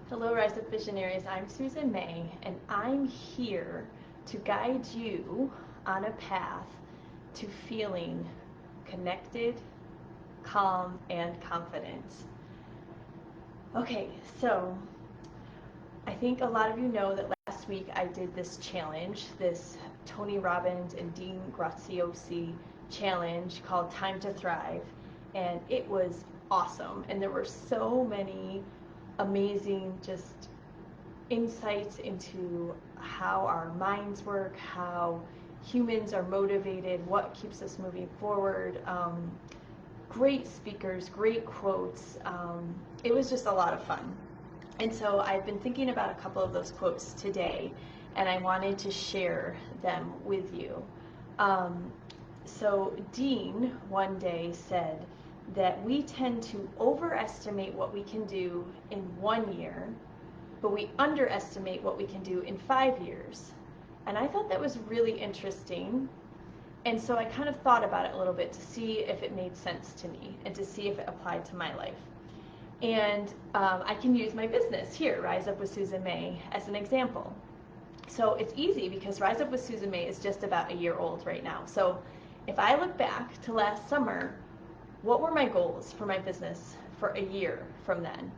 Hello, Rise Up Visionaries. I'm Susan May, and I'm here to guide you on a path to feeling connected, calm, and confident. Okay, so I think a lot of you know that last week I did this challenge, this Tony Robbins and Dean Graziosi challenge called Time to Thrive, and it was awesome. And there were so many amazing just insights into how our minds work, how humans are motivated, what keeps us moving forward. Great speakers, great quotes. It was just a lot of fun. And so I've been thinking about a couple of those quotes today, and I wanted to share them with you. So Dean one day said that we tend to overestimate what we can do in 1 year, but we underestimate what we can do in 5 years. And I thought that was really interesting. And so I kind of thought about it a little bit to see if it made sense to me and to see if it applied to my life. And I can use my business here, Rise Up with Susan May, as an example. So it's easy because Rise Up with Susan May is just about a year old right now. So if I look back to last summer, what were my goals for my business for a year from then?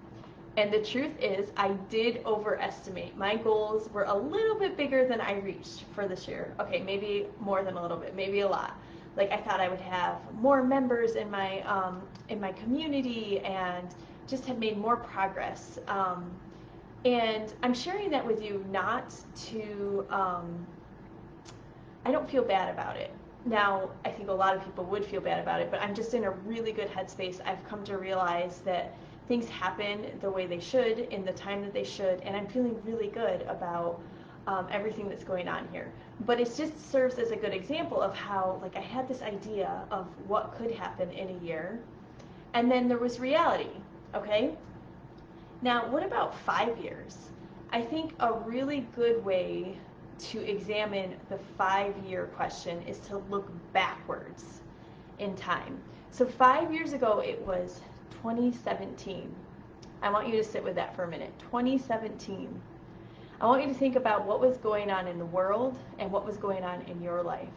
And the truth is, I did overestimate. My goals were a little bit bigger than I reached for this year. Okay, maybe more than a little bit, maybe a lot. Like I thought I would have more members in my community and just have made more progress. And I'm sharing that with you not to, I don't feel bad about it. Now, I think a lot of people would feel bad about it, but I'm just in a really good headspace. I've come to realize that things happen the way they should, in the time that they should, and I'm feeling really good about everything that's going on here. But it just serves as a good example of how, like, I had this idea of what could happen in a year, and then there was reality, okay? Now, what about 5 years? I think a really good way to examine the 5-year question is to look backwards in time. So 5 years ago, it was 2017. I want you to sit with that for a minute. 2017. I want you to think about what was going on in the world and what was going on in your life.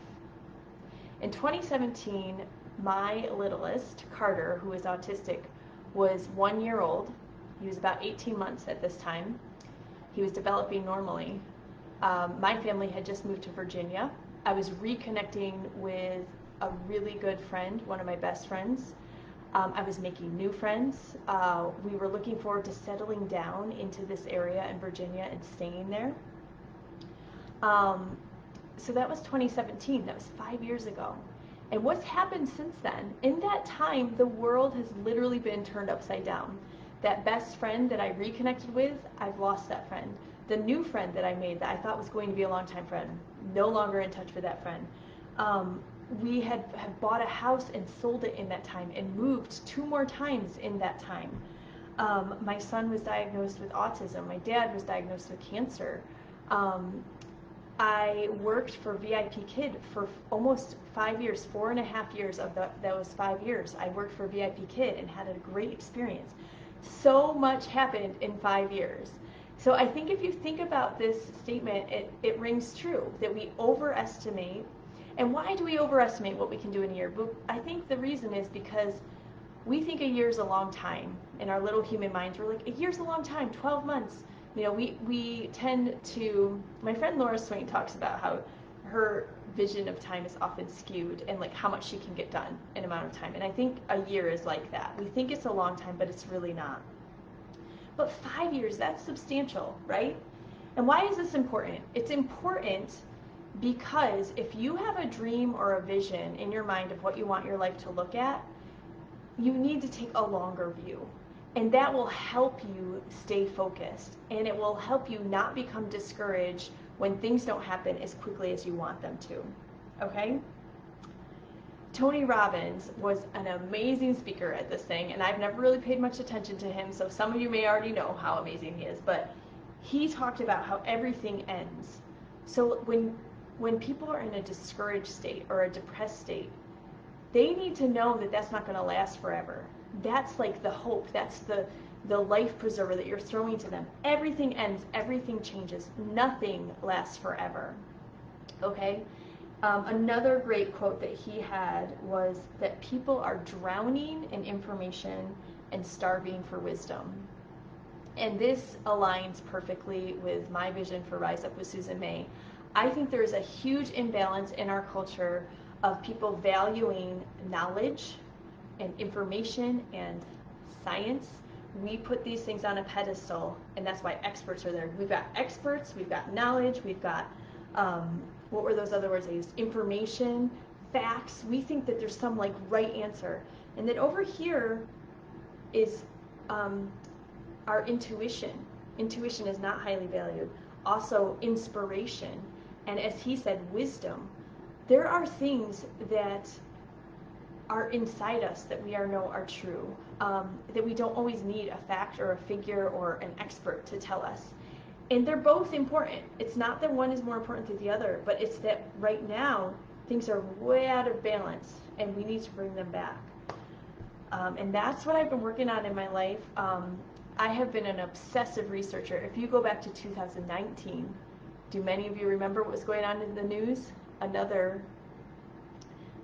In 2017, my littlest, Carter, who is autistic, was 1 year old. He was about 18 months at this time. He was developing normally. My family had just moved to Virginia. I was reconnecting with a really good friend, one of my best friends. I was making new friends. We were looking forward to settling down into this area in Virginia and staying there. So that was 2017. That was 5 years ago. And what's happened since then? In that time, the world has literally been turned upside down. That best friend that I reconnected with, I've lost that friend. The new friend that I made that I thought was going to be a longtime friend, no longer in touch with that friend. We had bought a house and sold it in that time and moved 2 more times in that time. My son was diagnosed with autism. My dad was diagnosed with cancer. I worked for VIP Kid for almost 5 years, 4.5 years of those 5 years. I worked for VIP Kid and had a great experience. So much happened in 5 years. So I think if you think about this statement, it rings true that we overestimate. And why do we overestimate what we can do in a year? But I think the reason is because we think a year is a long time. In our little human minds, we're like, a year's a long time, 12 months. You know, we tend to, my friend Laura Swain talks about how her vision of time is often skewed and like how much she can get done in amount of time. And I think a year is like that. We think it's a long time, but it's really not. But 5 years, that's substantial, right? And why is this important? It's important because if you have a dream or a vision in your mind of what you want your life to look at, you need to take a longer view. And that will help you stay focused. And it will help you not become discouraged when things don't happen as quickly as you want them to. Okay? Tony Robbins was an amazing speaker at this thing, and I've never really paid much attention to him, so some of you may already know how amazing he is, but he talked about how everything ends. So when people are in a discouraged state or a depressed state, they need to know that that's not going to last forever. That's like the hope. That's the life preserver that you're throwing to them. Everything ends, everything changes, nothing lasts forever. Okay? Another great quote that he had was that people are drowning in information and starving for wisdom. And this aligns perfectly with my vision for Rise Up with Susan May. I think there is a huge imbalance in our culture of people valuing knowledge and information and science. We put these things on a pedestal, and that's why experts are there. We've got experts, we've got knowledge, we've got, what were those other words I used? Information, facts. We think that there's some like right answer. And then over here is our intuition. Intuition is not highly valued. Also, inspiration. And as he said, wisdom. There are things that are inside us that we know are true, that we don't always need a fact or a figure or an expert to tell us. And they're both important. It's not that one is more important than the other, but it's that right now things are way out of balance and we need to bring them back. And that's what I've been working on in my life. I have been an obsessive researcher. If you go back to 2019, do many of you remember what was going on in the news? Another,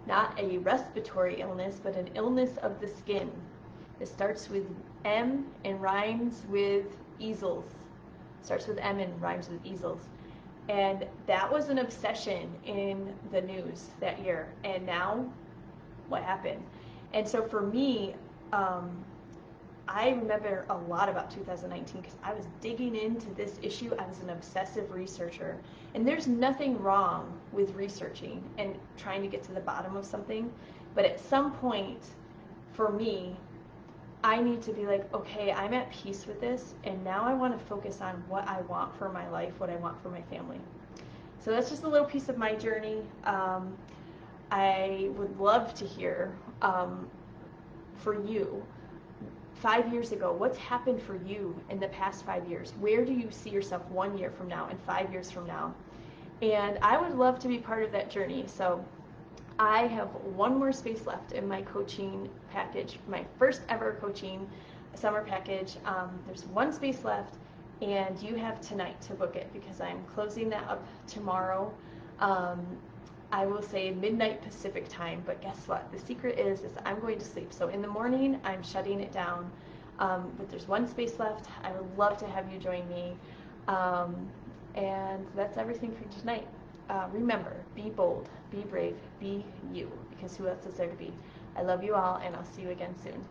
not a respiratory illness, but an illness of the skin. It starts with M and rhymes with easels. Starts with M and rhymes with easels. And that was an obsession in the news that year. And now, what happened? And so for me, I remember a lot about 2019 because I was digging into this issue. I was an obsessive researcher. And there's nothing wrong with researching and trying to get to the bottom of something. But at some point, for me, I need to be like, okay, I'm at peace with this, and now I want to focus on what I want for my life, what I want for my family. So that's just a little piece of my journey. I would love to hear for you, 5 years ago, what's happened for you in the past 5 years? Where do you see yourself 1 year from now and 5 years from now? And I would love to be part of that journey. So I have one more space left in my coaching package, my first ever coaching summer package. There's one space left, and you have tonight to book it because I'm closing that up tomorrow. I will say midnight Pacific time, but guess what? The secret is I'm going to sleep. So in the morning, I'm shutting it down. But there's one space left. I would love to have you join me. And that's everything for tonight. Remember, be bold, be brave, be you, because who else is there to be? I love you all, and I'll see you again soon.